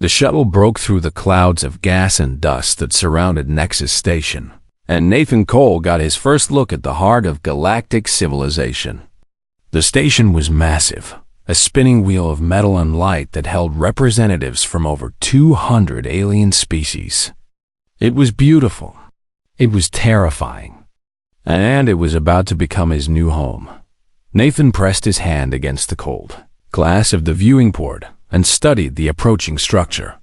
The shuttle broke through the clouds of gas and dust that surrounded Nexus Station, and Nathan Cole got his first look at the heart of galactic civilization. The station was massive, a spinning wheel of metal and light that held representatives from over 200 alien species. It was beautiful. It was terrifying. And it was about to become his new home. Nathan pressed his hand against the cold glass of the viewing port and studied the approaching structure.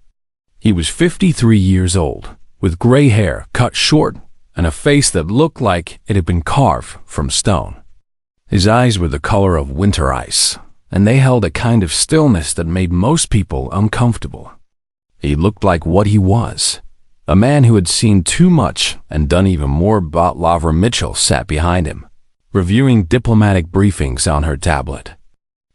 He was 53 years old, with gray hair cut short and a face that looked like it had been carved from stone. His eyes were the color of winter ice, and they held a kind of stillness that made most people uncomfortable. He looked like what he was, a man who had seen too much and done even more. Lavra Mitchell sat behind him, reviewing diplomatic briefings on her tablet.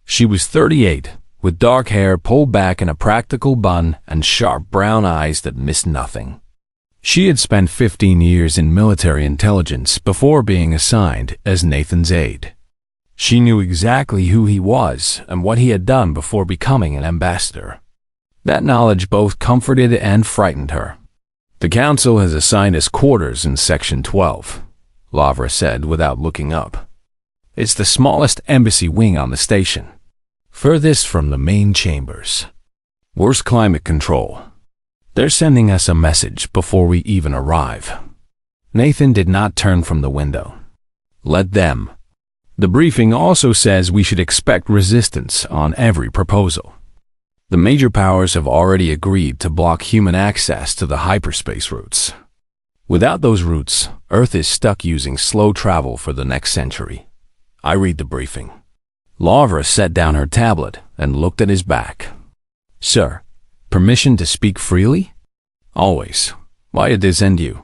She was 38, with dark hair pulled back in a practical bun and sharp brown eyes that missed nothing. She had spent 15 years in military intelligence before being assigned as Nathan's aide. She knew exactly who he was and what he had done before becoming an ambassador. That knowledge both comforted and frightened her. "The Council has assigned us quarters in Section 12, Lavra said without looking up. "It's the smallest embassy wing on the station, furthest from the main chambers. Worst climate control. They're sending us a message before we even arrive." Nathan did not turn from the window. "Let them. The briefing also says we should expect resistance on every proposal. The major powers have already agreed to block human access to the hyperspace routes. Without those routes, Earth is stuck using slow travel for the next century." I read the briefing. Lavra set down her tablet and looked at his back. "Sir, permission to speak freely?" "Always. Why did they send you?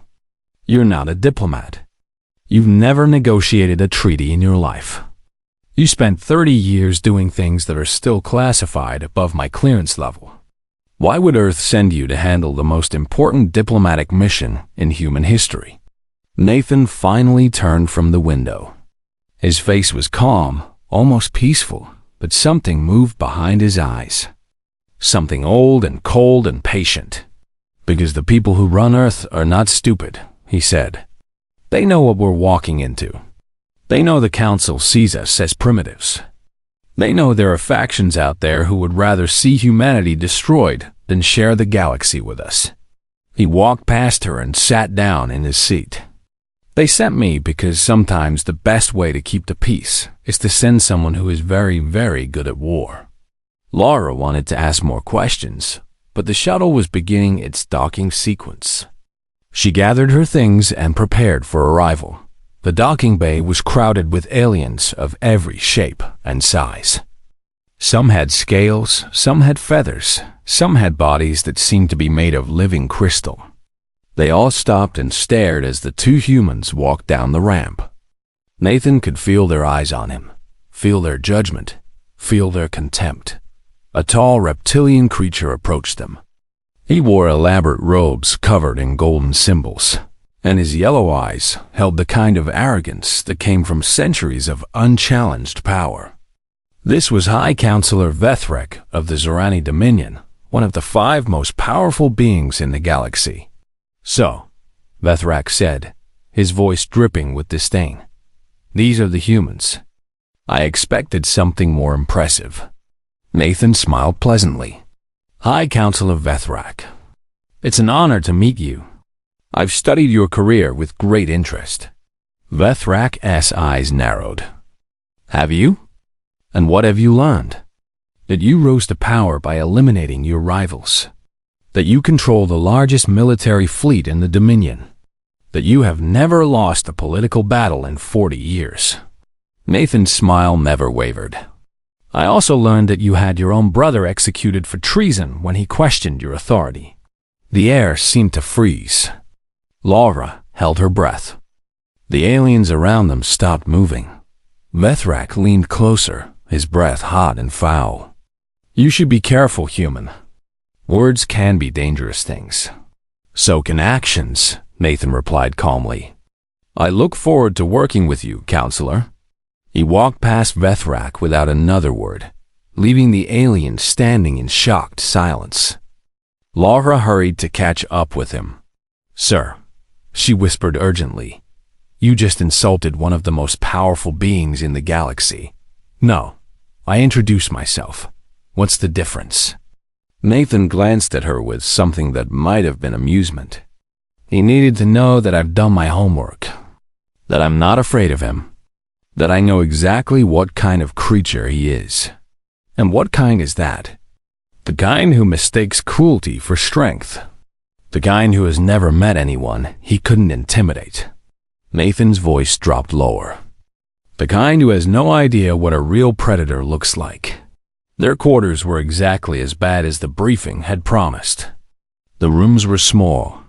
You're not a diplomat. You've never negotiated a treaty in your life. You spent 30 years doing things that are still classified above my clearance level. Why would Earth send you to handle the most important diplomatic mission in human history?" Nathan finally turned from the window. His face was calm, almost peaceful, but something moved behind his eyes. Something old and cold and patient. "Because the people who run Earth are not stupid," he said. "They know what we're walking into. They know the Council sees us as primitives. They know there are factions out there who would rather see humanity destroyed than share the galaxy with us." He walked past her and sat down in his seat. "They sent me because sometimes the best way to keep the peace is to send someone who is very, very good at war." Laura wanted to ask more questions, but the shuttle was beginning its docking sequence. She gathered her things and prepared for arrival. The docking bay was crowded with aliens of every shape and size. Some had scales, some had feathers, some had bodies that seemed to be made of living crystal. They all stopped and stared as the two humans walked down the ramp. Nathan could feel their eyes on him, feel their judgment, feel their contempt. A tall reptilian creature approached them. He wore elaborate robes covered in golden symbols, and his yellow eyes held the kind of arrogance that came from centuries of unchallenged power. This was High Counselor Vethrek of the Zorani Dominion, one of the 5 most powerful beings in the galaxy. "So," Vethrek said, his voice dripping with disdain, "these are the humans. I expected something more impressive." Nathan smiled pleasantly. "High Counselor Vethrek, it's an honor to meet you. I've studied your career with great interest." Vethrak's eyes narrowed. "Have you? And what have you learned?" "That you rose to power by eliminating your rivals. That you control the largest military fleet in the Dominion. That you have never lost a political battle in 40 years. Nathan's smile never wavered. "I also learned that you had your own brother executed for treason when he questioned your authority." The air seemed to freeze. Laura held her breath. The aliens around them stopped moving. Vethrek leaned closer, his breath hot and foul. "You should be careful, human. Words can be dangerous things. So can actions," Nathan replied calmly. "I look forward to working with you, Counselor." He walked past Vethrek without another word, leaving the alien standing in shocked silence. Laura hurried to catch up with him. "Sir," she whispered urgently, "you just insulted one of the most powerful beings in the galaxy." "No, I introduced myself. What's the difference?" Nathan glanced at her with something that might have been amusement. He needed to know that I've done my homework, that I'm not afraid of him, that I know exactly what kind of creature he is. And what kind is that? The kind who mistakes cruelty for strength. The kind who has never met anyone he couldn't intimidate. Nathan's voice dropped lower. The kind who has no idea what a real predator looks like. Their quarters were exactly as bad as the briefing had promised. The rooms were small,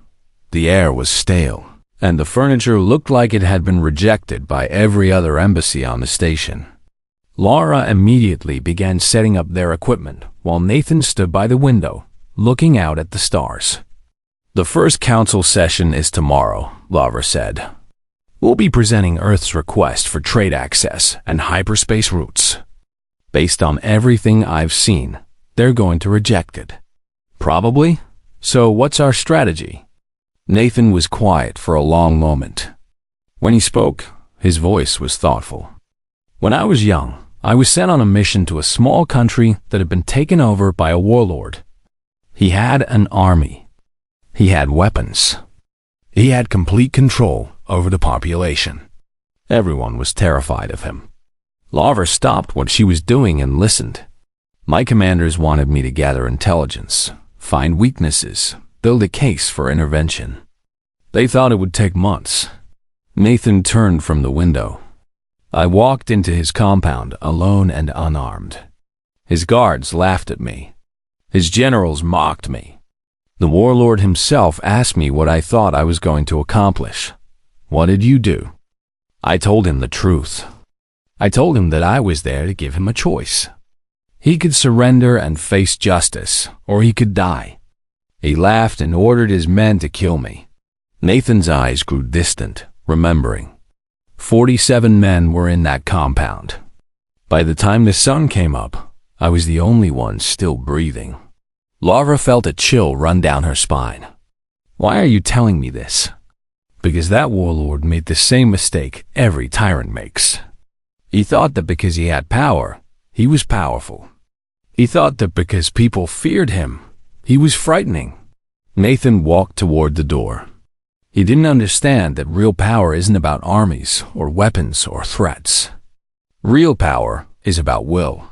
the air was stale, and the furniture looked like it had been rejected by every other embassy on the station. Laura immediately began setting up their equipment while Nathan stood by the window, looking out at the stars. "The first council session is tomorrow," Laura said. "We'll be presenting Earth's request for trade access and hyperspace routes. Based on everything I've seen, they're going to reject it. Probably. So what's our strategy?" Nathan was quiet for a long moment. When he spoke, his voice was thoughtful. "When I was young, I was sent on a mission to a small country that had been taken over by a warlord. He had an army. He had weapons. He had complete control over the population. Everyone was terrified of him." Laura stopped what she was doing and listened. "My commanders wanted me to gather intelligence, find weaknesses, build a case for intervention. They thought it would take months." Nathan turned from the window. I walked into his compound alone and unarmed. His guards laughed at me. His generals mocked me. The warlord himself asked me what I thought I was going to accomplish. "What did you do?" I told him the truth. I told him that I was there to give him a choice. He could surrender and face justice, or he could die. He laughed and ordered his men to kill me. Nathan's eyes grew distant, remembering. 47 men were in that compound. By the time the sun came up, I was the only one still breathing. Laura felt a chill run down her spine. "Why are you telling me this?" "Because that warlord made the same mistake every tyrant makes. He thought that because he had power, he was powerful. He thought that because people feared him, he was frightening." Nathan walked toward the door. He didn't understand that real power isn't about armies or weapons or threats. Real power is about will,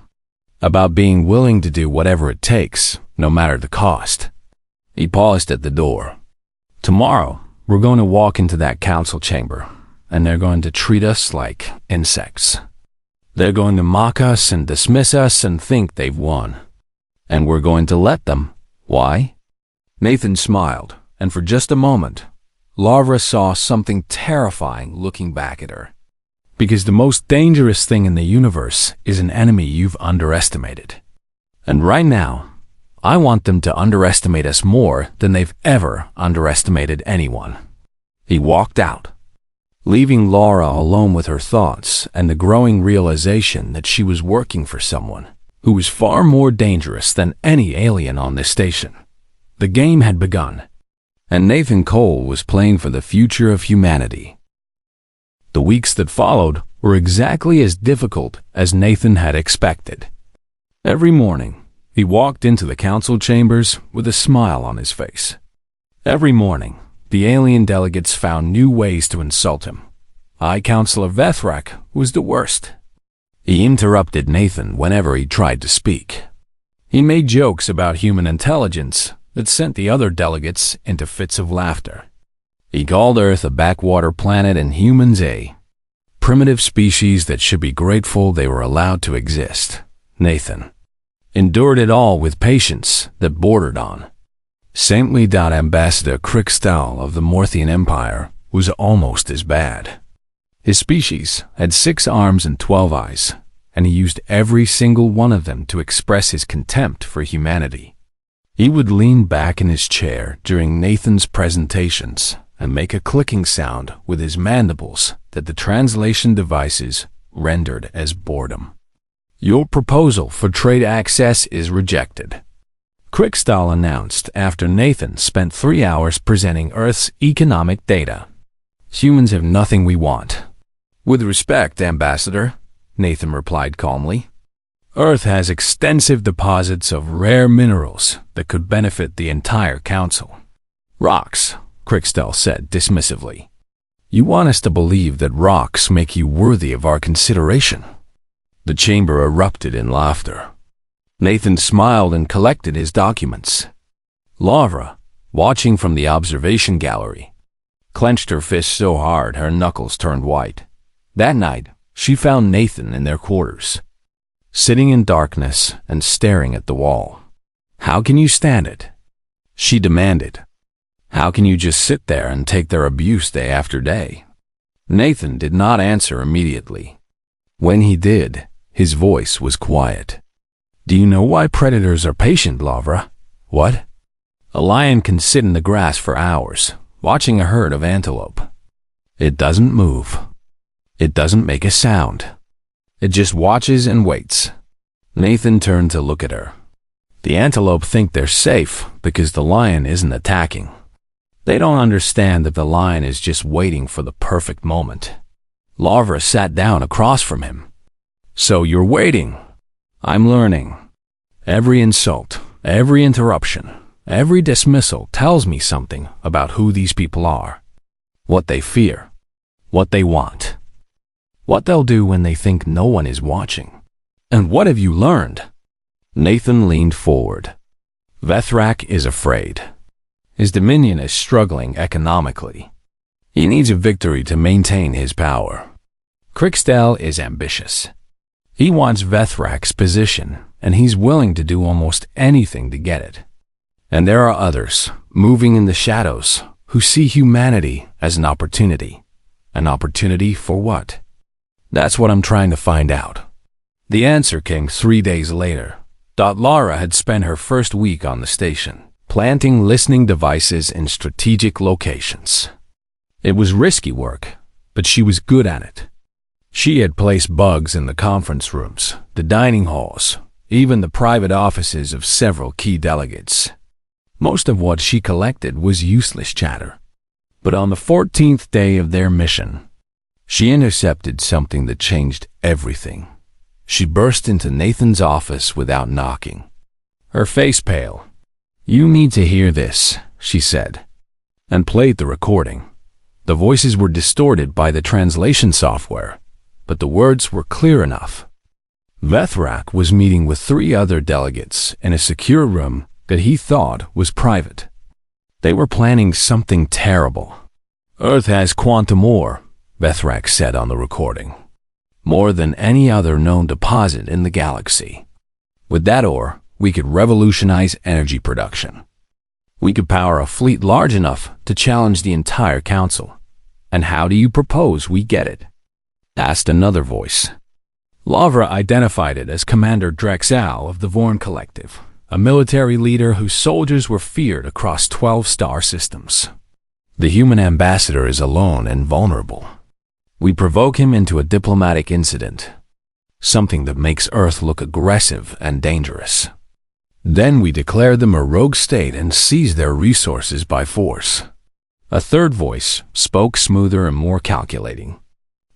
about being willing to do whatever it takes, no matter the cost. He paused at the door. "Tomorrow, we're going to walk into that council chamber, and they're going to treat us like insects. They're going to mock us and dismiss us and think they've won. And we're going to let them. Why?" Nathan smiled, and for just a moment, Laura saw something terrifying looking back at her. "Because the most dangerous thing in the universe is an enemy you've underestimated. And right now, I want them to underestimate us more than they've ever underestimated anyone." He walked out, leaving Laura alone with her thoughts and the growing realization that she was working for someone who was far more dangerous than any alien on this station. The game had begun, and Nathan Cole was playing for the future of humanity. The weeks that followed were exactly as difficult as Nathan had expected. Every morning, he walked into the council chambers with a smile on his face. Every morning, the alien delegates found new ways to insult him. High Counselor Vethrak was the worst. He interrupted Nathan whenever he tried to speak. He made jokes about human intelligence that sent the other delegates into fits of laughter. He called Earth a backwater planet and humans a primitive species that should be grateful they were allowed to exist. Nathan endured it all with patience that bordered on saintly. Ambassador Krikstal of the Morthian Empire was almost as bad. His species had 6 arms and 12 eyes, and he used every single one of them to express his contempt for humanity. He would lean back in his chair during Nathan's presentations and make a clicking sound with his mandibles that the translation devices rendered as boredom. "Your proposal for trade access is rejected. Crickstall announced after Nathan spent 3 hours presenting Earth's economic data. Humans have nothing we want. With respect, Ambassador, Nathan replied calmly. Earth has extensive deposits of rare minerals that could benefit the entire council. Rocks, Crickstall said dismissively. You want us to believe that rocks make you worthy of our consideration? The chamber erupted in laughter. Nathan smiled and collected his documents. Lavra, watching from the observation gallery, clenched her fist so hard her knuckles turned white. That night, she found Nathan in their quarters, sitting in darkness and staring at the wall. How can you stand it? She demanded. How can you just sit there and take their abuse day after day? Nathan did not answer immediately. When he did, his voice was quiet. Do you know why predators are patient, Lavra? What? A lion can sit in the grass for hours, watching a herd of antelope. It doesn't move. It doesn't make a sound. It just watches and waits. Nathan turned to look at her. The antelope think they're safe because the lion isn't attacking. They don't understand that the lion is just waiting for the perfect moment. Lavra sat down across from him. So you're waiting. I'm learning. Every insult, every interruption, every dismissal tells me something about who these people are, what they fear, what they want, what they'll do when they think no one is watching. And what have you learned? Nathan leaned forward. Vethrak is afraid. His dominion is struggling economically. He needs a victory to maintain his power. Crickstall is ambitious. He wants Vethrak's position, and he's willing to do almost anything to get it. And there are others, moving in the shadows, who see humanity as an opportunity. An opportunity for what? That's what I'm trying to find out. The answer came 3 days later. Lara had spent her first week on the station, planting listening devices in strategic locations. It was risky work, but she was good at it. She had placed bugs in the conference rooms, the dining halls, even the private offices of several key delegates. Most of what she collected was useless chatter. But on the 14th day of their mission, she intercepted something that changed everything. She burst into Nathan's office without knocking, her face pale. You need to hear this, she said, and played the recording. The voices were distorted by the translation software, but the words were clear enough. Vethrak was meeting with 3 other delegates in a secure room that he thought was private. They were planning something terrible. Earth has quantum ore, Vethrak said on the recording. More than any other known deposit in the galaxy. With that ore, we could revolutionize energy production. We could power a fleet large enough to challenge the entire council. And how do you propose we get it? Asked another voice. Lavra identified it as Commander Drexal of the Vorn Collective, a military leader whose soldiers were feared across 12 star systems. The human ambassador is alone and vulnerable. We provoke him into a diplomatic incident, something that makes Earth look aggressive and dangerous. Then we declare them a rogue state and seize their resources by force. A third voice spoke smoother and more calculating.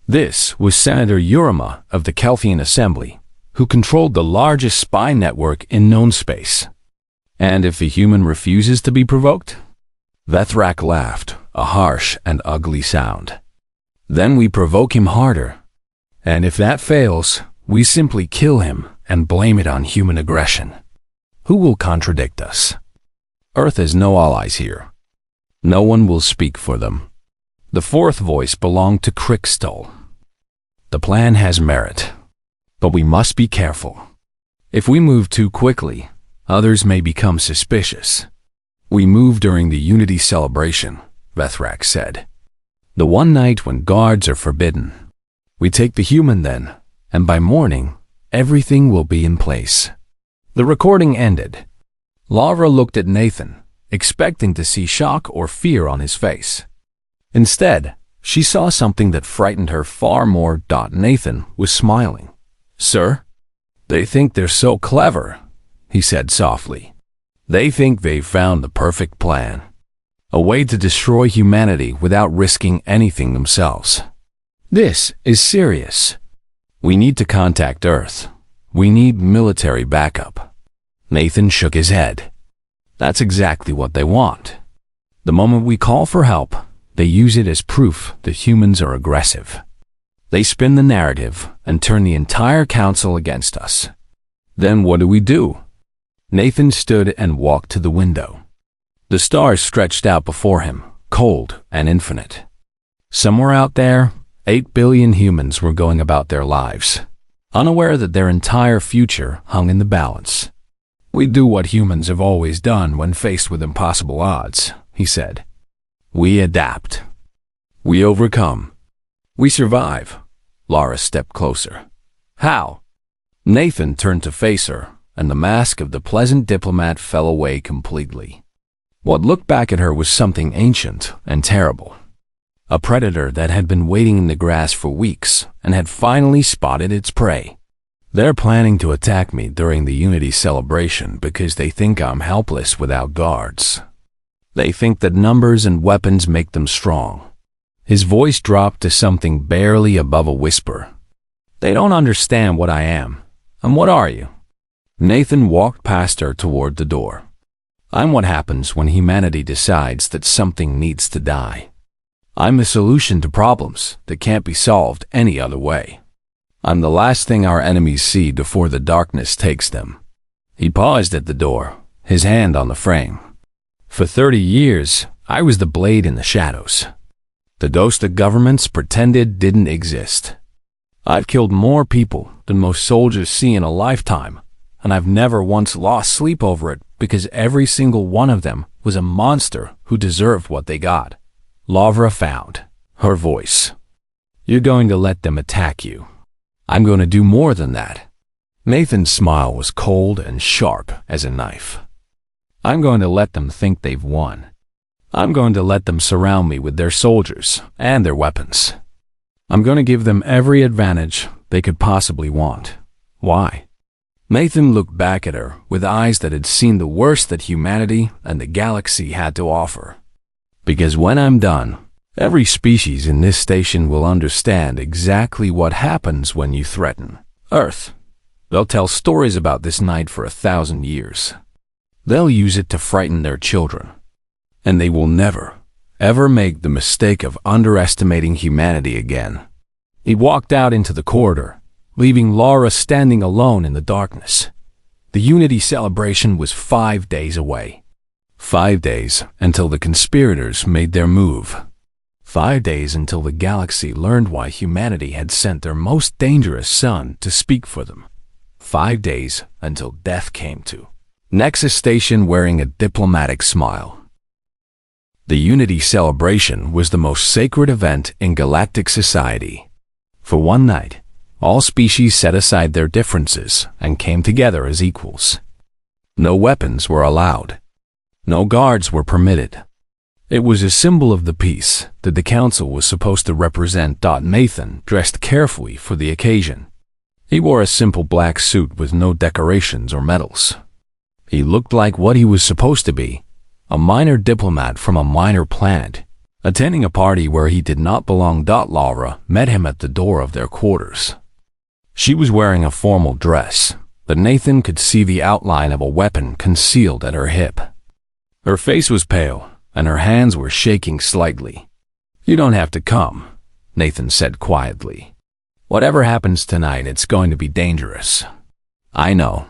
This was Senator Urima of the Kelthian Assembly, who controlled the largest spy network in known space. And if a human refuses to be provoked? Vethrak laughed, a harsh and ugly sound. Then we provoke him harder. And if that fails, we simply kill him and blame it on human aggression. Who will contradict us? Earth has no allies here. No one will speak for them. The fourth voice belonged to Crickstall. The plan has merit, but we must be careful. If we move too quickly, others may become suspicious. We move during the Unity celebration, Vethrak said. The one night when guards are forbidden. We take the human then, and by morning, everything will be in place. The recording ended. Lavra looked at Nathan, expecting to see shock or fear on his face. Instead, she saw something that frightened her far more. Nathan was smiling. Sir? They think they're so clever, he said softly. They think they've found the perfect plan, a way to destroy humanity without risking anything themselves. This is serious. We need to contact Earth. We need military backup. Nathan shook his head. That's exactly what they want. The moment we call for help, they use it as proof that humans are aggressive. They spin the narrative and turn the entire council against us. Then what do? Nathan stood and walked to the window. The stars stretched out before him, cold and infinite. Somewhere out there, 8 billion humans were going about their lives, unaware that their entire future hung in the balance. We do what humans have always done when faced with impossible odds, he said. We adapt. We overcome. We survive. Laura stepped closer. How? Nathan turned to face her, and the mask of the pleasant diplomat fell away completely. What looked back at her was something ancient and terrible. A predator that had been waiting in the grass for weeks and had finally spotted its prey. They're planning to attack me during the Unity celebration because they think I'm helpless without guards. They think that numbers and weapons make them strong. His voice dropped to something barely above a whisper. They don't understand what I am. And what are you? Nathan walked past her toward the door. I'm what happens when humanity decides that something needs to die. I'm the solution to problems that can't be solved any other way. I'm the last thing our enemies see before the darkness takes them. He paused at the door, his hand on the frame. For 30 years, I was the blade in the shadows. The ghost that governments pretended didn't exist. I've killed more people than most soldiers see in a lifetime, and I've never once lost sleep over it because every single one of them was a monster who deserved what they got. Lavra found her voice. You're going to let them attack you. I'm going to do more than that. Nathan's smile was cold and sharp as a knife. I'm going to let them think they've won. I'm going to let them surround me with their soldiers and their weapons. I'm going to give them every advantage they could possibly want. Why? Nathan looked back at her with eyes that had seen the worst that humanity and the galaxy had to offer. Because when I'm done, every species in this station will understand exactly what happens when you threaten Earth. They'll tell stories about this night for 1,000 years. They'll use it to frighten their children. And they will never, ever make the mistake of underestimating humanity again. He walked out into the corridor, leaving Laura standing alone in the darkness. The Unity celebration was 5 days away. 5 days until the conspirators made their move. 5 days until the galaxy learned why humanity had sent their most dangerous son to speak for them. 5 days until death came to Nexus Station wearing a diplomatic smile. The Unity celebration was the most sacred event in galactic society. For one night, all species set aside their differences and came together as equals. No weapons were allowed. No guards were permitted. It was a symbol of the peace that the council was supposed to represent. Nathan dressed carefully for the occasion. He wore a simple black suit with no decorations or medals. He looked like what he was supposed to be, a minor diplomat from a minor planet, attending a party where he did not belong. Laura met him at the door of their quarters. She was wearing a formal dress, but Nathan could see the outline of a weapon concealed at her hip. Her face was pale, and her hands were shaking slightly. You don't have to come, Nathan said quietly. Whatever happens tonight, it's going to be dangerous. I know.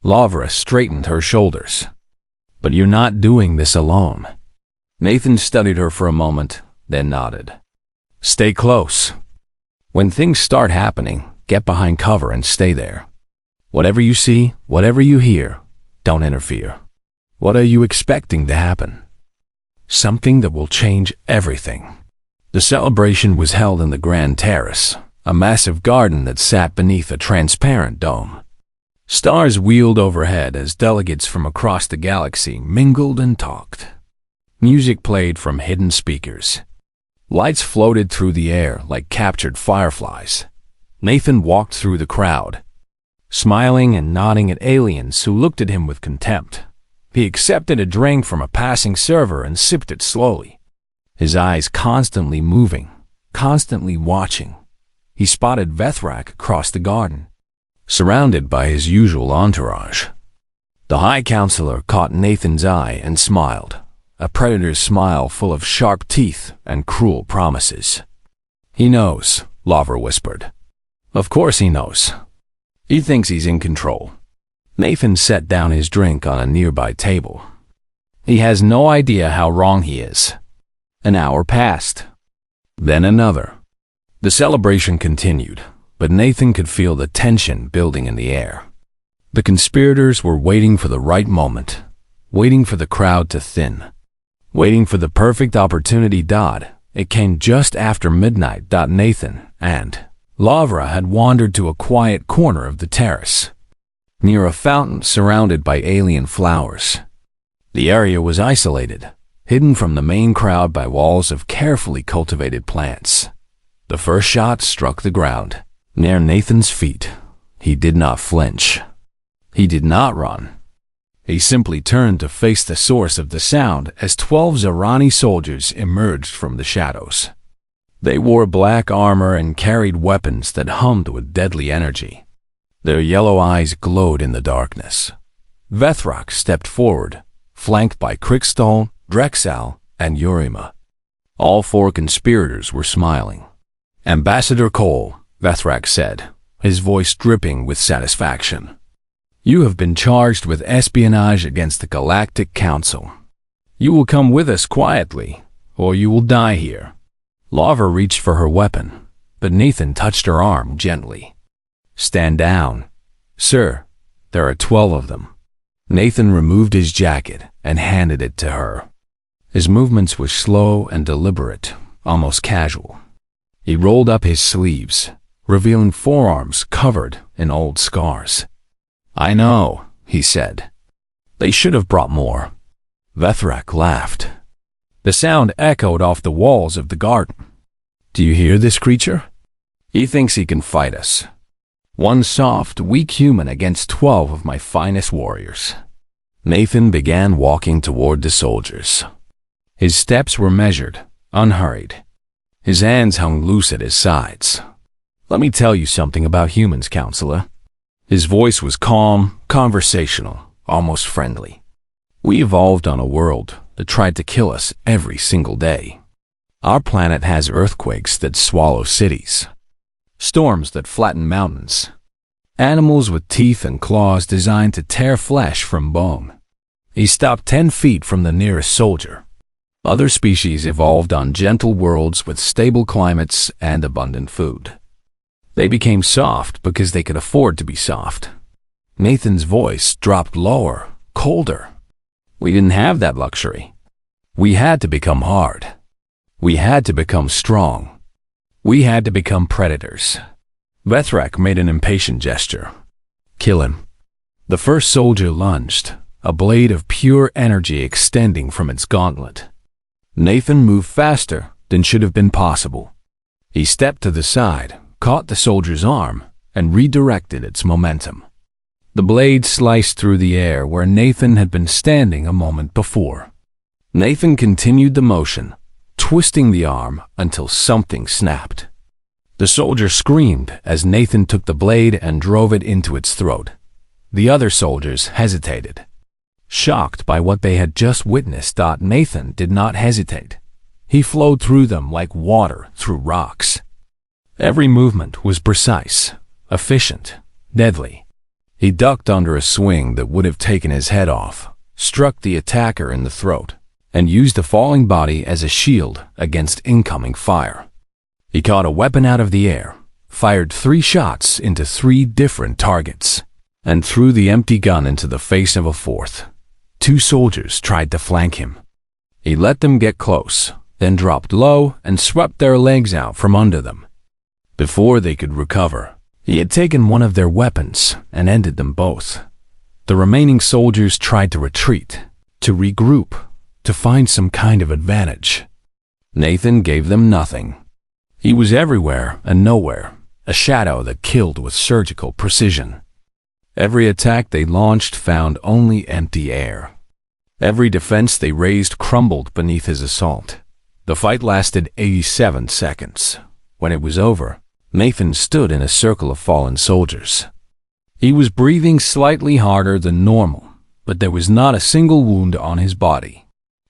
Lavra straightened her shoulders. But you're not doing this alone. Nathan studied her for a moment, then nodded. Stay close. When things start happening, get behind cover and stay there. Whatever you see, whatever you hear, don't interfere. What are you expecting to happen? Something that will change everything. The celebration was held in the Grand Terrace, a massive garden that sat beneath a transparent dome. Stars wheeled overhead as delegates from across the galaxy mingled and talked. Music played from hidden speakers. Lights floated through the air like captured fireflies. Nathan walked through the crowd, smiling and nodding at aliens who looked at him with contempt. He accepted a drink from a passing server and sipped it slowly, his eyes constantly moving, constantly watching. He spotted Vethrak across the garden, surrounded by his usual entourage. The High Counselor caught Nathan's eye and smiled, a predator's smile full of sharp teeth and cruel promises. "He knows," Lavra whispered. "Of course he knows. He thinks he's in control." Nathan set down his drink on a nearby table. "He has no idea how wrong he is." An hour passed. Then another. The celebration continued, but Nathan could feel the tension building in the air. The conspirators were waiting for the right moment, waiting for the crowd to thin, waiting for the perfect opportunity. It came just after midnight. Nathan and Lavra had wandered to a quiet corner of the terrace, near a fountain surrounded by alien flowers. The area was isolated, hidden from the main crowd by walls of carefully cultivated plants. The first shot struck the ground, near Nathan's feet. He did not flinch. He did not run. He simply turned to face the source of the sound as 12 Zarani soldiers emerged from the shadows. They wore black armor and carried weapons that hummed with deadly energy. Their yellow eyes glowed in the darkness. Vethrak stepped forward, flanked by Krikstal, Drexal, and Urima. All 4 conspirators were smiling. "Ambassador Cole," Vethrak said, his voice dripping with satisfaction. "You have been charged with espionage against the Galactic Council. You will come with us quietly, or you will die here." Lavra reached for her weapon, but Nathan touched her arm gently. "Stand down." "Sir, there are 12 of them." Nathan removed his jacket and handed it to her. His movements were slow and deliberate, almost casual. He rolled up his sleeves, revealing forearms covered in old scars. "I know," he said. "They should have brought more." Vethrak laughed. The sound echoed off the walls of the garden. "Do you hear this creature? He thinks he can fight us. One soft, weak human against 12 of my finest warriors." Nathan began walking toward the soldiers. His steps were measured, unhurried. His hands hung loose at his sides. "Let me tell you something about humans, Counselor." His voice was calm, conversational, almost friendly. "We evolved on a world that tried to kill us every single day. Our planet has earthquakes that swallow cities, storms that flatten mountains, animals with teeth and claws designed to tear flesh from bone." He stopped 10 feet from the nearest soldier. "Other species evolved on gentle worlds with stable climates and abundant food. They became soft because they could afford to be soft." Nathan's voice dropped lower, colder. "We didn't have that luxury. We had to become hard. We had to become strong. We had to become predators." Vethrak made an impatient gesture. "Kill him." The first soldier lunged, a blade of pure energy extending from its gauntlet. Nathan moved faster than should have been possible. He stepped to the side, caught the soldier's arm, and redirected its momentum. The blade sliced through the air where Nathan had been standing a moment before. Nathan continued the motion, twisting the arm until something snapped. The soldier screamed as Nathan took the blade and drove it into its throat. The other soldiers hesitated, shocked by what they had just witnessed. Nathan did not hesitate. He flowed through them like water through rocks. Every movement was precise, efficient, deadly. He ducked under a swing that would have taken his head off, struck the attacker in the throat, and used the falling body as a shield against incoming fire. He caught a weapon out of the air, fired 3 shots into 3 different targets, and threw the empty gun into the face of a 4th. 2 soldiers tried to flank him. He let them get close, then dropped low and swept their legs out from under them. Before they could recover, he had taken one of their weapons and ended them both. The remaining soldiers tried to retreat, to regroup, to find some kind of advantage. Nathan gave them nothing. He was everywhere and nowhere, a shadow that killed with surgical precision. Every attack they launched found only empty air. Every defense they raised crumbled beneath his assault. The fight lasted 87 seconds. When it was over, Nathan stood in a circle of fallen soldiers. He was breathing slightly harder than normal, but there was not a single wound on his body.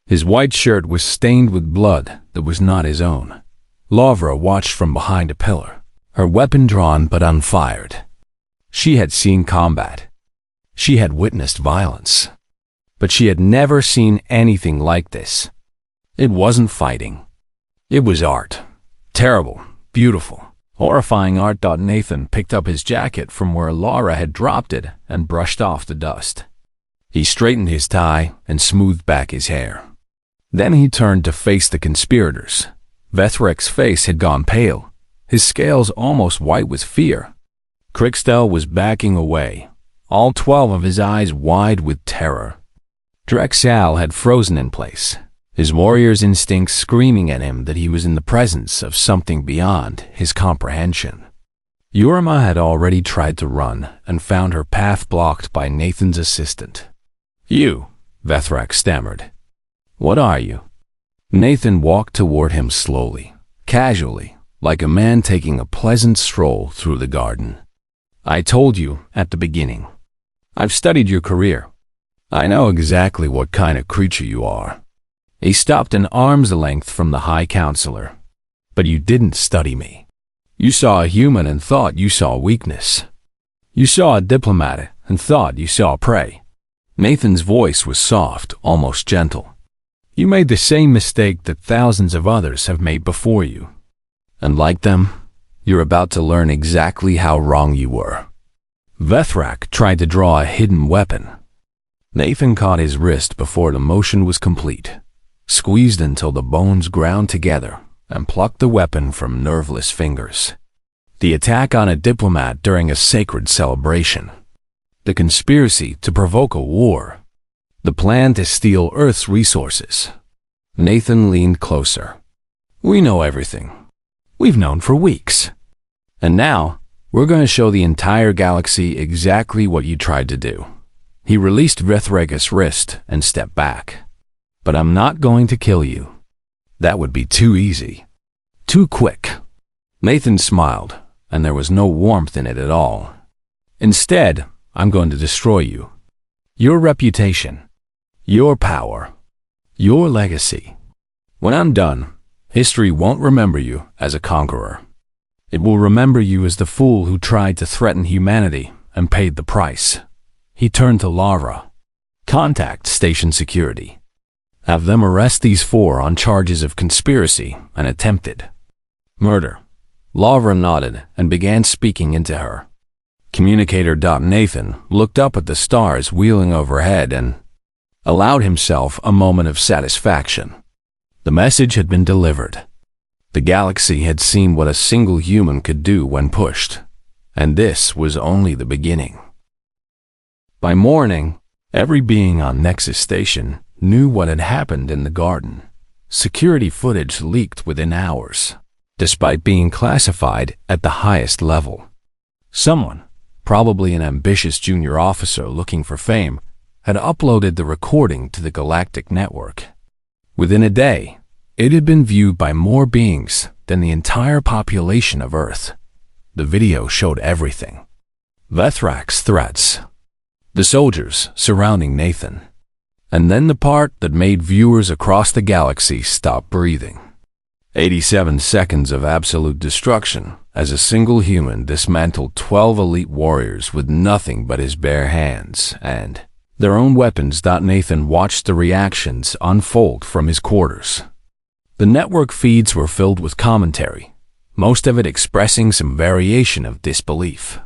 His white shirt was stained with blood that was not his own. Lavra watched from behind a pillar, her weapon drawn but unfired. She had seen combat. She had witnessed violence. But she had never seen anything like this. It wasn't fighting. It was art. Terrible, beautiful, horrifying art. Nathan picked up his jacket from where Laura had dropped it and brushed off the dust. He straightened his tie and smoothed back his hair. Then he turned to face the conspirators. Vethrek's face had gone pale, his scales almost white with fear. Krixtel was backing away, all 12 of his eyes wide with terror. Drexal had frozen in place, his warrior's instincts screaming at him that he was in the presence of something beyond his comprehension. Yurima had already tried to run and found her path blocked by Nathan's assistant. "You," Vethrek stammered. "What are you?" Nathan walked toward him slowly, casually, like a man taking a pleasant stroll through the garden. "I told you at the beginning. I've studied your career. I know exactly what kind of creature you are." He stopped an arm's length from the High Counselor. "But you didn't study me. You saw a human and thought you saw weakness. You saw a diplomat and thought you saw prey." Nathan's voice was soft, almost gentle. "You made the same mistake that thousands of others have made before you. And like them, you're about to learn exactly how wrong you were." Vethrak tried to draw a hidden weapon. Nathan caught his wrist before the motion was complete, squeezed until the bones ground together, and plucked the weapon from nerveless fingers. The attack on a diplomat during a sacred celebration. The conspiracy to provoke a war. The plan to steal Earth's resources. Nathan leaned closer. "We know everything. We've known for weeks. And now, we're going to show the entire galaxy exactly what you tried to do." He released Vethrega's wrist and stepped back. "But I'm not going to kill you. That would be too easy. Too quick." Nathan smiled, and there was no warmth in it at all. "Instead, I'm going to destroy you. Your reputation. Your power. Your legacy. When I'm done, history won't remember you as a conqueror. It will remember you as the fool who tried to threaten humanity and paid the price." He turned to Lara. "Contact station security. Have them arrest these 4 on charges of conspiracy and attempted murder." Lara nodded and began speaking into her. Communicator Nathan looked up at the stars wheeling overhead and allowed himself a moment of satisfaction. The message had been delivered. The galaxy had seen what a single human could do when pushed, and this was only the beginning. By morning, every being on Nexus Station knew what had happened in the garden. Security footage leaked within hours, despite being classified at the highest level. Someone, probably an ambitious junior officer looking for fame, had uploaded the recording to the Galactic Network. Within a day, it had been viewed by more beings than the entire population of Earth. The video showed everything. Vethrak's threats, the soldiers surrounding Nathan, and then the part that made viewers across the galaxy stop breathing. 87 seconds of absolute destruction as a single human dismantled 12 elite warriors with nothing but his bare hands and their own weapons. Nathan watched the reactions unfold from his quarters. The network feeds were filled with commentary, most of it expressing some variation of disbelief.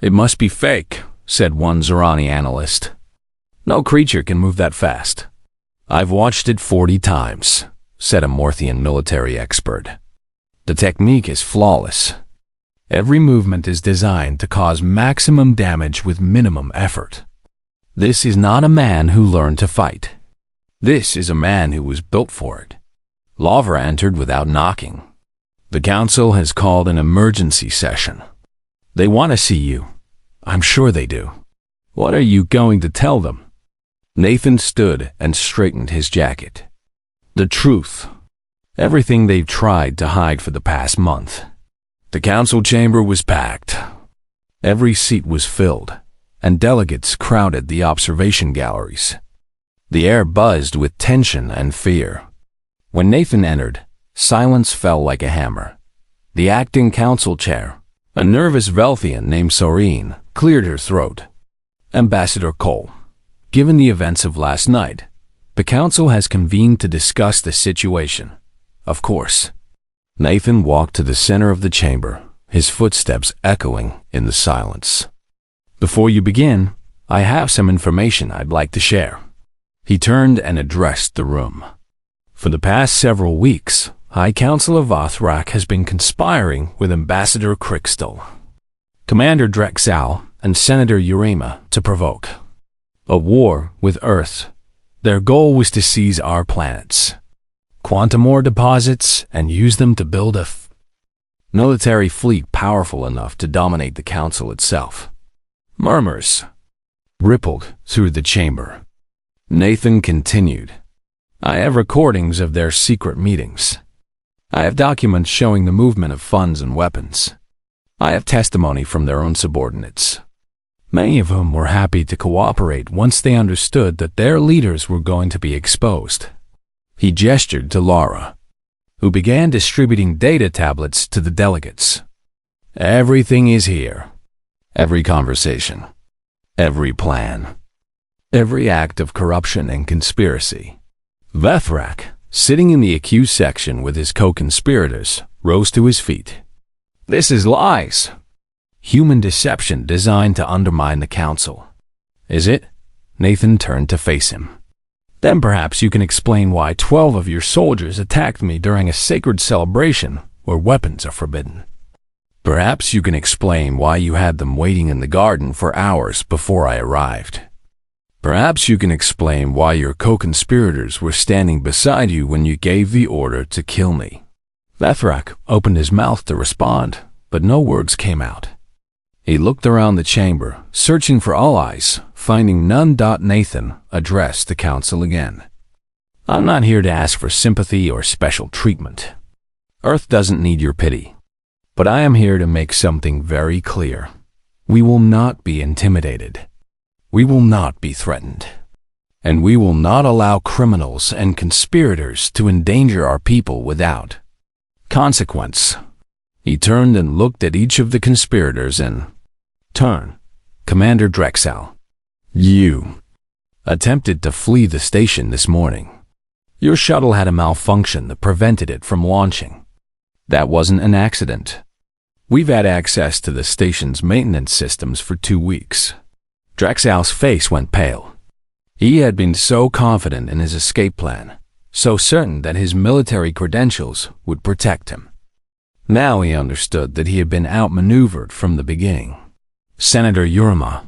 "It must be fake," said one Zorani analyst. "No creature can move that fast." "I've watched it 40 times, said a Morthian military expert. "The technique is flawless. Every movement is designed to cause maximum damage with minimum effort. This is not a man who learned to fight. This is a man who was built for it." Lavra entered without knocking. "The council has called an emergency session. They want to see you. I'm sure they do. What are you going to tell them?" Nathan stood and straightened his jacket. The truth. Everything they've tried to hide for the past month. The council chamber was packed. Every seat was filled, and delegates crowded the observation galleries. The air buzzed with tension and fear. When Nathan entered, silence fell like a hammer. The acting council chair, a nervous Velthian named Soreen, cleared her throat. Ambassador Cole, given the events of last night, the council has convened to discuss the situation. Of course. Nathan walked to the center of the chamber, his footsteps echoing in the silence. Before you begin, I have some information I'd like to share. He turned and addressed the room. For the past several weeks, High Councilor Vothrak has been conspiring with Ambassador Crystal, Commander Drexal, and Senator Urema to provoke a war with Earth. Their goal was to seize our planets, quantum ore deposits, and use them to build a military fleet powerful enough to dominate the council itself. Murmurs rippled through the chamber. Nathan continued. I have recordings of their secret meetings. I have documents showing the movement of funds and weapons. I have testimony from their own subordinates, many of whom were happy to cooperate once they understood that their leaders were going to be exposed. He gestured to Laura, who began distributing data tablets to the delegates. Everything is here. Every conversation. Every plan. Every act of corruption and conspiracy. Vethrak, sitting in the accused section with his co-conspirators, rose to his feet. This is lies. Human deception designed to undermine the council. Is it? Nathan turned to face him. Then perhaps you can explain why 12 of your soldiers attacked me during a sacred celebration where weapons are forbidden. Perhaps you can explain why you had them waiting in the garden for hours before I arrived. Perhaps you can explain why your co-conspirators were standing beside you when you gave the order to kill me. Vethrak opened his mouth to respond, but no words came out. He looked around the chamber, searching for all eyes, finding none. Nathan addressed the council again. I'm not here to ask for sympathy or special treatment. Earth doesn't need your pity. But I am here to make something very clear. We will not be intimidated. We will not be threatened. And we will not allow criminals and conspirators to endanger our people without consequence. He turned and looked at each of the conspirators in turn. Commander Drexal, you attempted to flee the station this morning. Your shuttle had a malfunction that prevented it from launching. That wasn't an accident. We've had access to the station's maintenance systems for 2 weeks. Drexal's face went pale. He had been so confident in his escape plan, so certain that his military credentials would protect him. Now he understood that he had been outmaneuvered from the beginning. Senator Urema,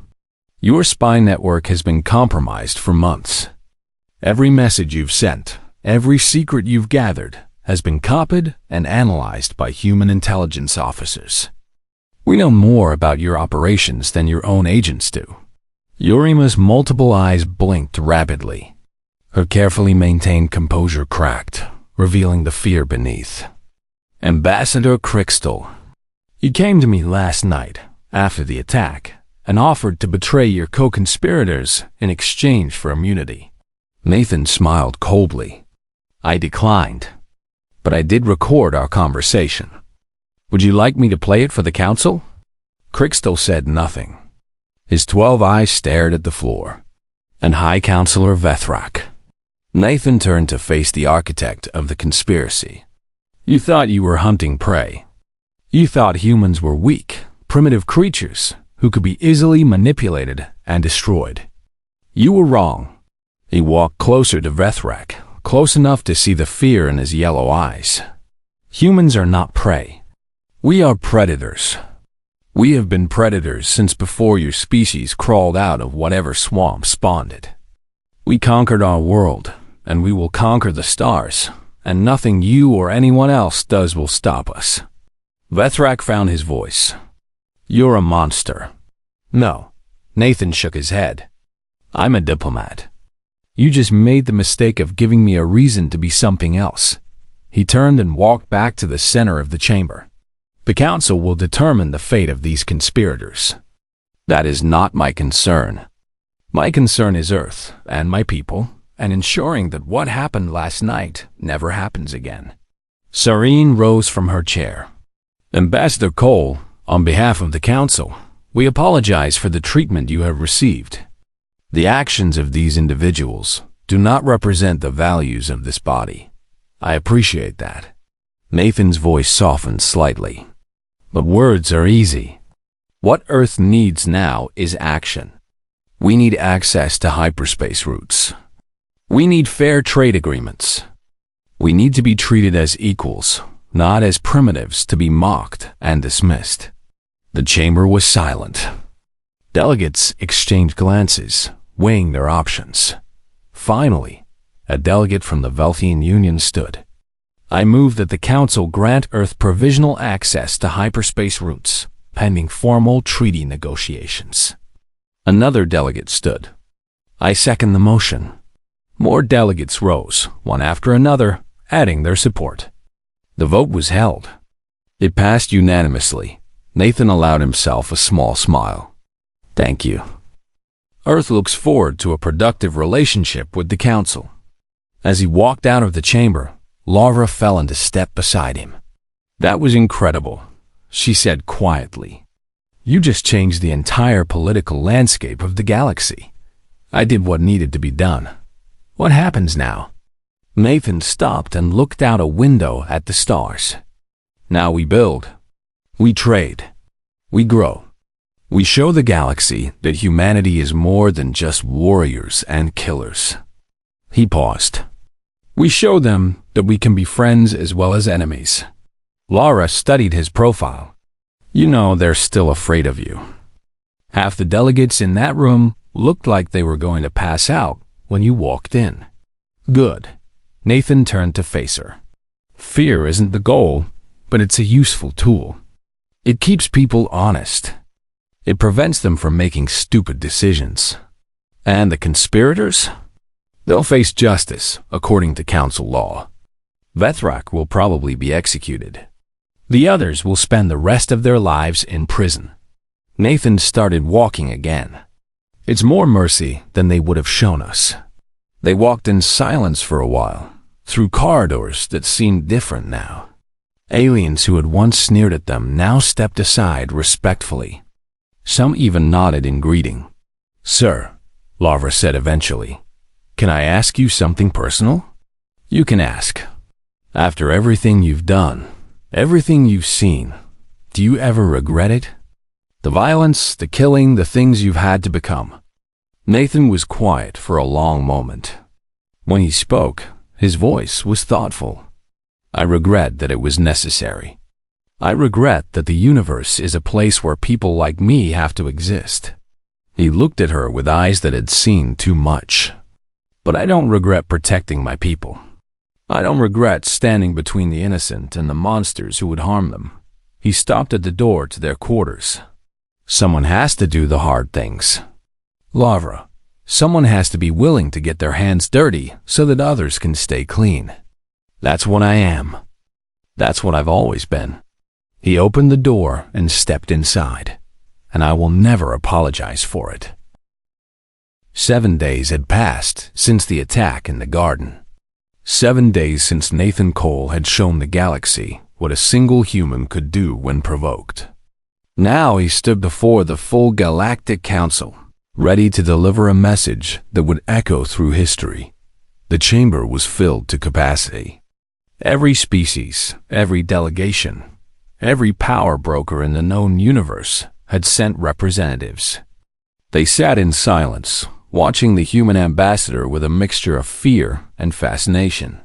your spy network has been compromised for months. Every message you've sent, every secret you've gathered, has been copied and analyzed by human intelligence officers. We know more about your operations than your own agents do. Urema's multiple eyes blinked rapidly. Her carefully maintained composure cracked, revealing the fear beneath. Ambassador Crystal, you came to me last night, after the attack, and offered to betray your co-conspirators in exchange for immunity. Nathan smiled coldly. I declined, but I did record our conversation. Would you like me to play it for the council? Crystal said nothing. His 12 eyes stared at the floor. And High Councilor Vethrak. Nathan turned to face the architect of the conspiracy. You thought you were hunting prey. You thought humans were weak, primitive creatures who could be easily manipulated and destroyed. You were wrong. He walked closer to Vethrak, close enough to see the fear in his yellow eyes. Humans are not prey. We are predators. We have been predators since before your species crawled out of whatever swamp spawned it. We conquered our world, and we will conquer the stars, and nothing you or anyone else does will stop us. Vethrak found his voice. You're a monster. No. Nathan shook his head. I'm a diplomat. You just made the mistake of giving me a reason to be something else." He turned and walked back to the center of the chamber. "The council will determine the fate of these conspirators. That is not my concern. My concern is Earth and my people, and ensuring that what happened last night never happens again." Serene rose from her chair. "Ambassador Cole, on behalf of the council, we apologize for the treatment you have received. The actions of these individuals do not represent the values of this body. I appreciate that." Nathan's voice softened slightly. "But words are easy. What Earth needs now is action. We need access to hyperspace routes. We need fair trade agreements. We need to be treated as equals, not as primitives to be mocked and dismissed." The chamber was silent. Delegates exchanged glances, weighing their options. Finally, a delegate from the Velthian Union stood. "I move that the Council grant Earth provisional access to hyperspace routes, pending formal treaty negotiations." Another delegate stood. "I second the motion." More delegates rose, one after another, adding their support. The vote was held. It passed unanimously. Nathan allowed himself a small smile. "Thank you. Earth looks forward to a productive relationship with the Council." As he walked out of the chamber, Laura fell into step beside him. "That was incredible," she said quietly. "You just changed the entire political landscape of the galaxy." "I did what needed to be done. What happens now?" Nathan stopped and looked out a window at the stars. "Now we build. We trade. We grow. We show the galaxy that humanity is more than just warriors and killers." He paused. "We show them that we can be friends as well as enemies." Laura studied his profile. "You know they're still afraid of you." Half the delegates in that room looked like they were going to pass out when you walked in. "Good." Nathan turned to face her. "Fear isn't the goal, but it's a useful tool. It keeps people honest. It prevents them from making stupid decisions. And the conspirators? They'll face justice, according to council law. Vethrak will probably be executed. The others will spend the rest of their lives in prison." Nathan started walking again. "It's more mercy than they would have shown us." They walked in silence for a while, through corridors that seemed different now. Aliens who had once sneered at them now stepped aside respectfully. Some even nodded in greeting. "Sir," Laura said eventually, "can I ask you something personal?" "You can ask. After everything you've done, everything you've seen, do you ever regret it? The violence, the killing, the things you've had to become." Nathan was quiet for a long moment. When he spoke, his voice was thoughtful. "I regret that it was necessary. I regret that the universe is a place where people like me have to exist." He looked at her with eyes that had seen too much. "But I don't regret protecting my people. I don't regret standing between the innocent and the monsters who would harm them." He stopped at the door to their quarters. "Someone has to do the hard things. Laura, someone has to be willing to get their hands dirty so that others can stay clean. That's what I am. That's what I've always been." He opened the door and stepped inside, and I will never apologize for it. 7 days had passed since the attack in the garden. 7 days since Nathan Cole had shown the galaxy what a single human could do when provoked. Now he stood before the full Galactic Council, ready to deliver a message that would echo through history. The chamber was filled to capacity. Every species, every delegation, every power broker in the known universe had sent representatives. They sat in silence, watching the human ambassador with a mixture of fear and fascination.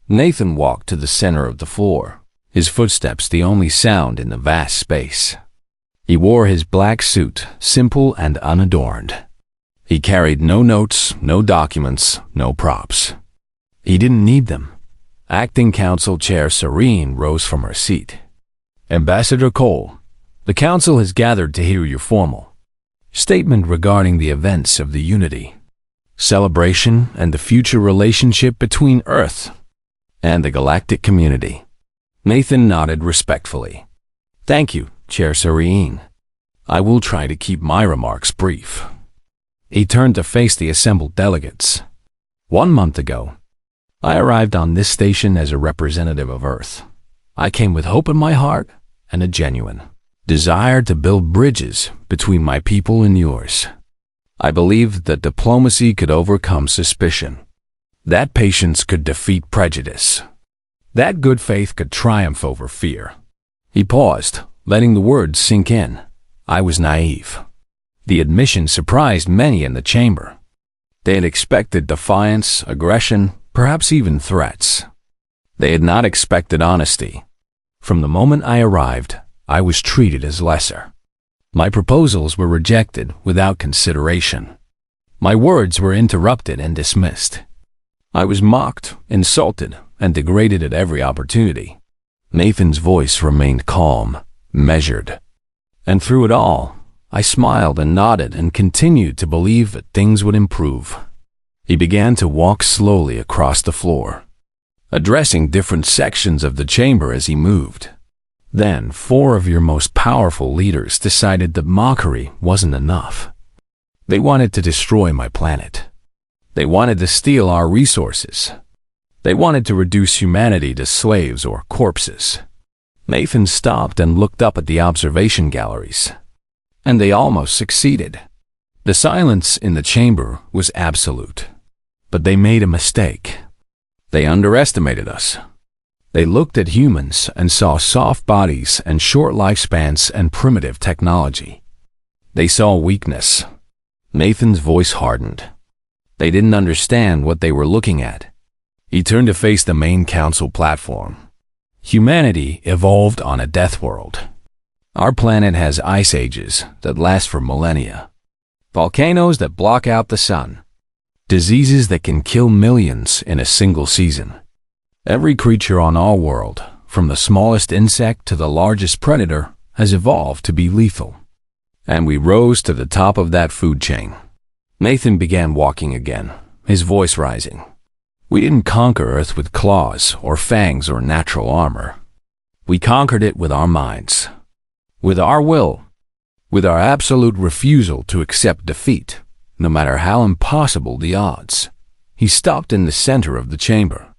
Nathan walked to the center of the floor, his footsteps the only sound in the vast space. He wore his black suit, simple and unadorned. He carried no notes, no documents, no props. He didn't need them. Acting Council Chair Serene rose from her seat. "Ambassador Cole, the Council has gathered to hear your formal statement regarding the events of the Unity." celebration, and the future relationship between Earth and the galactic community. Nathan nodded respectfully. Thank you, Chair Serene. I will try to keep my remarks brief. He turned to face the assembled delegates. 1 month ago, I arrived on this station as a representative of Earth. I came with hope in my heart and a genuine desire to build bridges between my people and yours. I believed that diplomacy could overcome suspicion, that patience could defeat prejudice, that good faith could triumph over fear. He paused, letting the words sink in. I was naive. The admission surprised many in the chamber. They had expected defiance, aggression, perhaps even threats. They had not expected honesty. From the moment I arrived, I was treated as lesser. My proposals were rejected without consideration. My words were interrupted and dismissed. I was mocked, insulted, and degraded at every opportunity. Nathan's voice remained calm, measured. And through it all, I smiled and nodded and continued to believe that things would improve. He began to walk slowly across the floor, addressing different sections of the chamber as he moved. Then 4 of your most powerful leaders decided that mockery wasn't enough. They wanted to destroy my planet. They wanted to steal our resources. They wanted to reduce humanity to slaves or corpses. Nathan stopped and looked up at the observation galleries. And they almost succeeded. The silence in the chamber was absolute. But they made a mistake. They underestimated us. They looked at humans and saw soft bodies and short lifespans and primitive technology. They saw weakness. Nathan's voice hardened. They didn't understand what they were looking at. He turned to face the main council platform. Humanity evolved on a death world. Our planet has ice ages that last for millennia, volcanoes that block out the sun, diseases that can kill millions in a single season. Every creature on our world, from the smallest insect to the largest predator, has evolved to be lethal. And we rose to the top of that food chain. Nathan began walking again, his voice rising. We didn't conquer Earth with claws or fangs or natural armor. We conquered it with our minds, with our will, with our absolute refusal to accept defeat, no matter how impossible the odds. He stopped in the center of the chamber.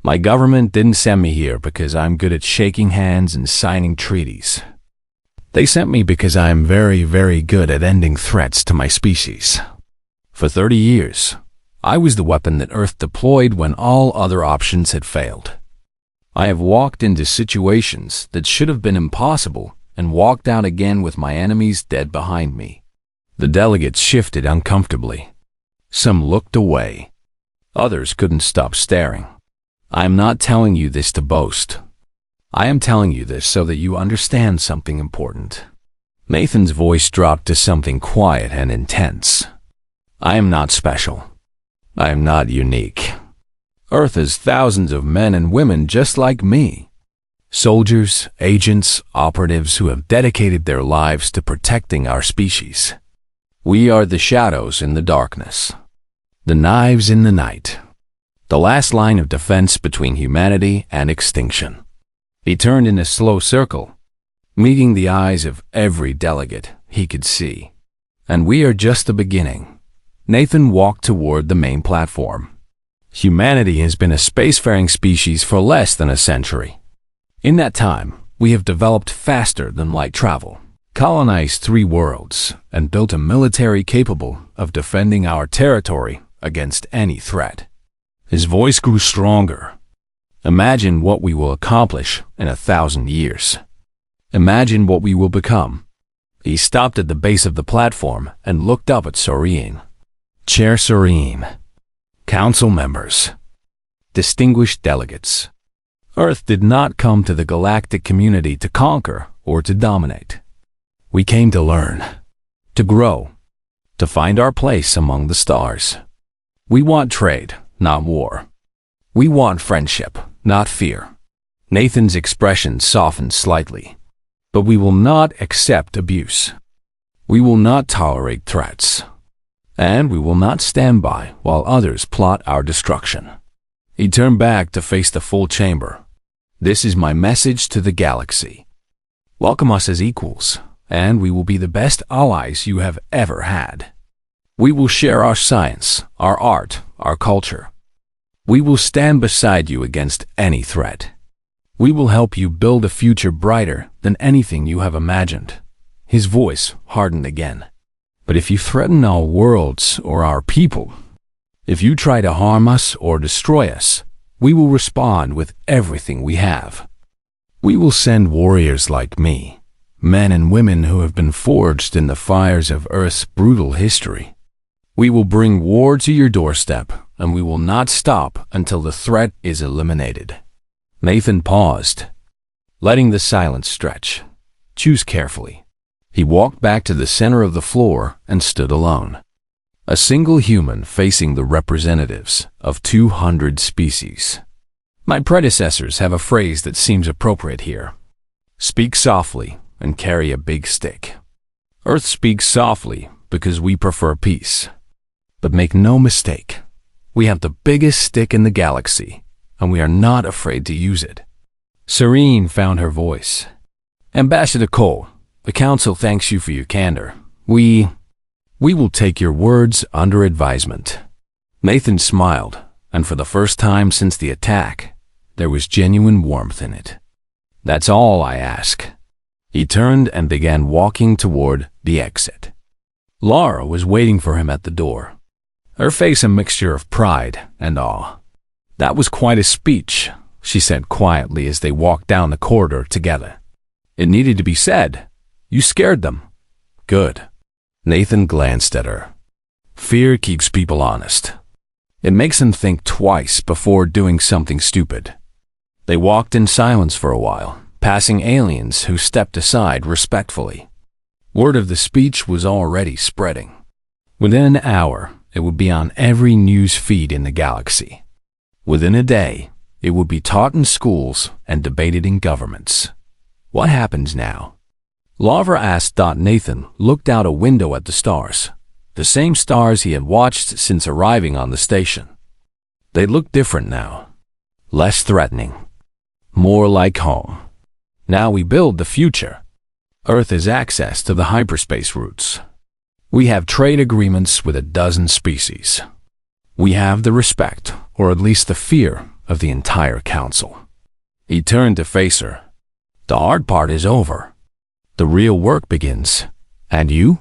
My government didn't send me here because I'm good at shaking hands and signing treaties. They sent me because I am very, very good at ending threats to my species. For 30 years, I was the weapon that Earth deployed when all other options had failed. I have walked into situations that should have been impossible and walked out again with my enemies dead behind me. The delegates shifted uncomfortably. Some looked away. Others couldn't stop staring. I am not telling you this to boast. I am telling you this so that you understand something important. Nathan's voice dropped to something quiet and intense. I am not special. I am not unique. Earth has thousands of men and women just like me. Soldiers, agents, operatives who have dedicated their lives to protecting our species. We are the shadows in the darkness, the knives in the night, the last line of defense between humanity and extinction. He turned in a slow circle, meeting the eyes of every delegate he could see. And we are just the beginning. Nathan walked toward the main platform. Humanity has been a spacefaring species for less than a century. In that time, we have developed faster than light travel, colonized 3 worlds, and built a military capable of defending our territory against any threat. His voice grew stronger. Imagine what we will accomplish in 1,000 years. Imagine what we will become. He stopped at the base of the platform and looked up at Serene. Chair Serene, council members, distinguished delegates. Earth did not come to the galactic community to conquer or to dominate. We came to learn, to grow, to find our place among the stars. We want trade, not war. We want friendship, not fear. Nathan's expression softened slightly. But we will not accept abuse. We will not tolerate threats. and we will not stand by while others plot our destruction. He turned back to face the full chamber. This is my message to the galaxy. Welcome us as equals, and we will be the best allies you have ever had. We will share our science, our art, our culture. We will stand beside you against any threat. We will help you build a future brighter than anything you have imagined. His voice hardened again. But if you threaten our worlds or our people, if you try to harm us or destroy us, we will respond with everything we have. We will send warriors like me, men and women who have been forged in the fires of Earth's brutal history. We will bring war to your doorstep, and we will not stop until the threat is eliminated. Nathan paused, letting the silence stretch. Choose carefully. He walked back to the center of the floor and stood alone. A single human facing the representatives of 200 species. My predecessors have a phrase that seems appropriate here. Speak softly and carry a big stick. Earth speaks softly because we prefer peace. But make no mistake, we have the biggest stick in the galaxy, and we are not afraid to use it. Serene found her voice. Ambassador Cole, the Council thanks you for your candor. We will take your words under advisement. Nathan smiled, and for the first time since the attack, there was genuine warmth in it. That's all I ask. He turned and began walking toward the exit. Laura was waiting for him at the door, her face a mixture of pride and awe. That was quite a speech, she said quietly as they walked down the corridor together. It needed to be said. You scared them. Good. Nathan glanced at her. Fear keeps people honest. It makes them think twice before doing something stupid. They walked in silence for a while, passing aliens who stepped aside respectfully. Word of the speech was already spreading. Within an hour, it would be on every news feed in the galaxy. Within a day, it would be taught in schools and debated in governments. What happens now? Laura asked. Nathan looked out a window at the stars, the same stars he had watched since arriving on the station. They looked different now, less threatening, more like home. Now we build the future. Earth has access to the hyperspace routes. We have trade agreements with 12 species. We have the respect, or at least the fear, of the entire council. He turned to face her. The hard part is over. The real work begins. And you?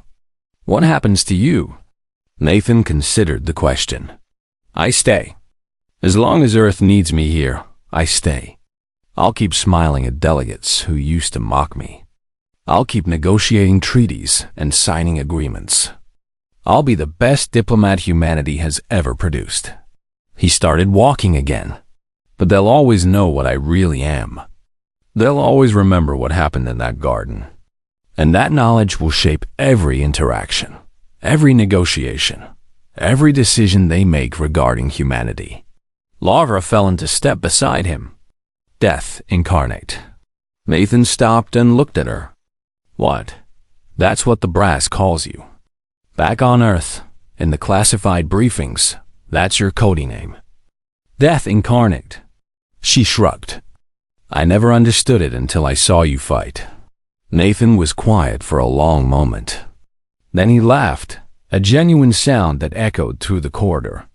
What happens to you? Nathan considered the question. I stay. As long as Earth needs me here, I stay. I'll keep smiling at delegates who used to mock me. I'll keep negotiating treaties and signing agreements. I'll be the best diplomat humanity has ever produced. He started walking again. But they'll always know what I really am. They'll always remember what happened in that garden. And that knowledge will shape every interaction, every negotiation, every decision they make regarding humanity. Laura fell into step beside him. Death incarnate. Nathan stopped and looked at her. What? That's what the brass calls you. Back on Earth, in the classified briefings, that's your coding name. Death incarnate. She shrugged. I never understood it until I saw you fight. Nathan was quiet for a long moment. Then he laughed, a genuine sound that echoed through the corridor.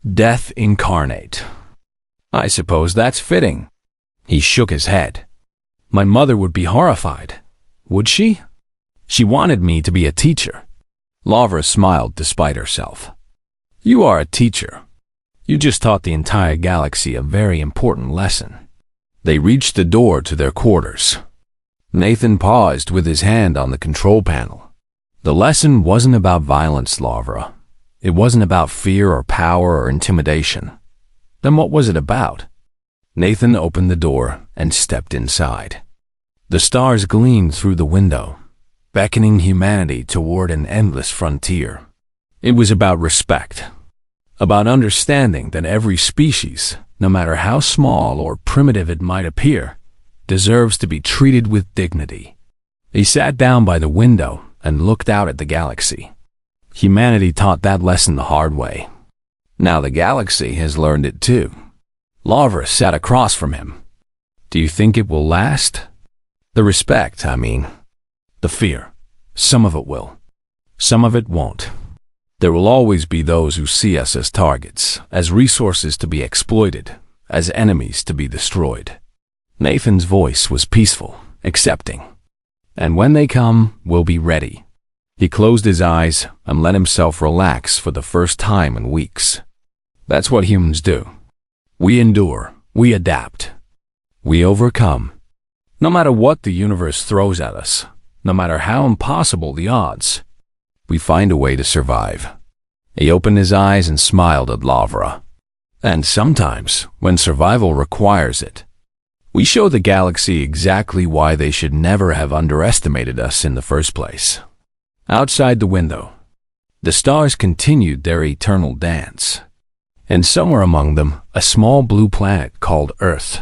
Death incarnate. I suppose that's fitting. He shook his head. My mother would be horrified. Would she? She wanted me to be a teacher. Laura smiled despite herself. You are a teacher. You just taught the entire galaxy a very important lesson. They reached the door to their quarters. Nathan paused with his hand on the control panel. The lesson wasn't about violence, Laura. It wasn't about fear or power or intimidation. Then what was it about? Nathan opened the door and stepped inside. The stars gleamed through the window, beckoning humanity toward an endless frontier. It was about respect, about understanding that every species, no matter how small or primitive it might appear, deserves to be treated with dignity. He sat down by the window and looked out at the galaxy. Humanity taught that lesson the hard way. Now the galaxy has learned it too. Lavra sat across from him. Do you think it will last? The respect, I mean. The fear. Some of it will. Some of it won't. There will always be those who see us as targets, as resources to be exploited, as enemies to be destroyed. Nathan's voice was peaceful, accepting. And when they come, we'll be ready. He closed his eyes and let himself relax for the first time in weeks. That's what humans do. We endure, we adapt, we overcome. No matter what the universe throws at us, no matter how impossible the odds, we find a way to survive. He opened his eyes and smiled at Lavra. And sometimes, when survival requires it, we show the galaxy exactly why they should never have underestimated us in the first place. Outside the window, the stars continued their eternal dance. And somewhere among them, a small blue planet called Earth